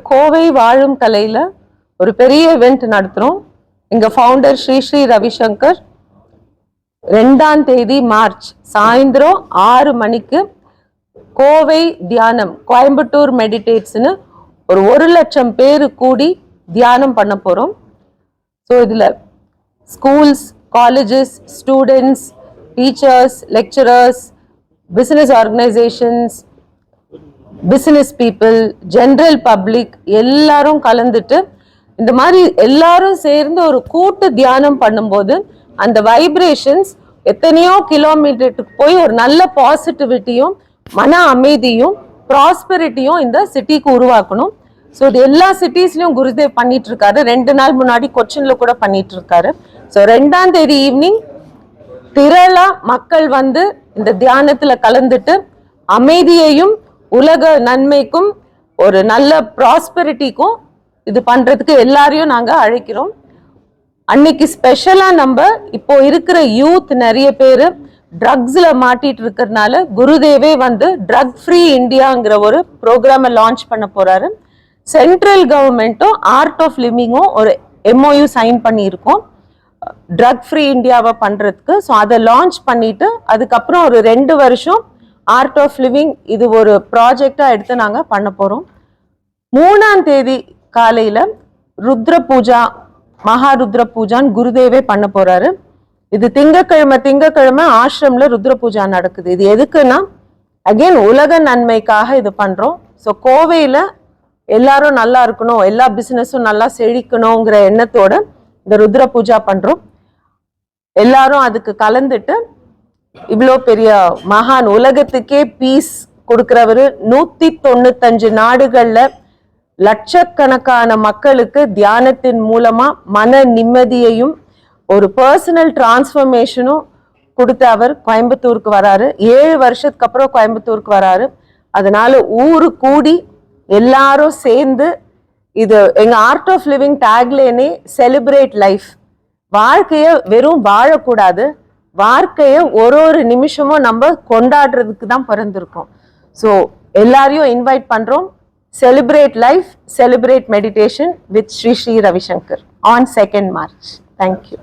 கோவை வாழும் கலையில ஒரு பெரிய இவெண்ட் நடத்துறோம். எங்க ஃபவுண்டர் ஸ்ரீ ஸ்ரீ ரவிசங்கர் 2ஆம் தேதி மார்ச் சாயந்தரம் 6 மணிக்கு கோவை தியானம் கோயம்புத்தூர் மெடிடேட்ஸ்னு ஒரு 1 லட்சம் பேர் கூடி தியானம் பண்ண போறோம். ஸோ இதுல schools, colleges, students, teachers, lecturers, business organisations, business people, general public எல்லாரும் கலந்துட்டு இந்த மாதிரி எல்லாரும் சேர்ந்து ஒரு கூட்டு தியானம் பண்ணும்போது அந்த வைப்ரேஷன்ஸ் எத்தனையோ கிலோமீட்டருக்கு போய் ஒரு நல்ல பாசிட்டிவிட்டியும் மன அமைதியும் ப்ராஸ்பெரிட்டியும் இந்த சிட்டிக்கு உருவாக்கணும். ஸோ இது எல்லா சிட்டிஸ்லயும் குருதேவ் பண்ணிட்டு இருக்காரு. 2 நாள் முன்னாடி கொச்சின்ல கூட பண்ணிட்டு இருக்காரு. ஸோ 2ஆம் தேதி ஈவினிங் திரளா மக்கள் வந்து இந்த தியானத்துல கலந்துட்டு அமைதியையும் உலக நன்மைக்கும் ஒரு நல்ல ப்ராஸ்பெரிட்டிக்கும் இது பண்றதுக்கு எல்லாரையும் நாங்க அழைக்கிறோம். அன்னைக்கு ஸ்பெஷலா நம்ம இப்போ இருக்கிற யூத் நிறைய பேர் ட்ரக்ஸ்ல மாட்டிட்டு இருக்கிறதுனால குருதேவே வந்து ட்ரக் ஃப்ரீ இந்தியாங்கிற ஒரு ப்ரோக்ராமை லான்ச் பண்ண போறாரு. சென்ட்ரல் கவர்மெண்ட்டும் ஆர்ட் ஆஃப் லிவிங்கும் ஒரு MOU சைன் பண்ணியிருக்கோம் ட்ரக் ஃப்ரீ இந்தியாவை பண்றதுக்கு. ஸோ அதை லான்ச் பண்ணிட்டு அதுக்கப்புறம் ஒரு 2 வருஷம் ஆர்ட் ஆஃப் லிவிங் இது ஒரு ப்ராஜெக்டா எடுத்து நாங்க பண்ண போறோம். 3ஆம் தேதி காலையில ருத்ர பூஜா, மகாருத்ர பூஜான்னு குருதேவே பண்ண போறாரு. இது திங்கக்கிழமை ஆசிரம்ல ருத்ர பூஜா நடக்குது. இது எதுக்குன்னா அகைன் உலக நன்மைக்காக இது பண்றோம். ஸோ கோவையில எல்லாரும் நல்லா இருக்கணும், எல்லா பிசினஸும் நல்லா செழிக்கணுங்கிற எண்ணத்தோட இந்த ருத்ர பூஜா பண்றோம். எல்லாரும் அதுக்கு கலந்துட்டு இவ்வளோ பெரிய மகான் உலகத்துக்கே பீஸ் கொடுக்கிறவரு 195 நாடுகள்ல லட்சக்கணக்கான மக்களுக்கு தியானத்தின் மூலமா மன நிம்மதியையும் ஒரு பர்சனல் டிரான்ஸ்ஃபர்மேஷனும் கொடுத்த அவர் கோயம்புத்தூருக்கு வராரு. 7 வருஷத்துக்கு அப்புறம் கோயம்புத்தூருக்கு வராரு. அதனால ஊரு கூடி எல்லாரும் சேர்ந்து இது எங்க ஆர்ட் ஆஃப் லிவிங் டேக்லேனே செலிப்ரேட் லைஃப். வாழ்க்கைய வெறும் வாழக்கூடாது, வாழ்க்கைய ஒரு நிமிஷமும் நம்ம கொண்டாடுறதுக்கு தான் பிறந்திருக்கோம். ஸோ எல்லாரையும் இன்வைட் பண்றோம். Celebrate life, celebrate meditation with Sri Sri Ravi Shankar on 2nd March. Thank you.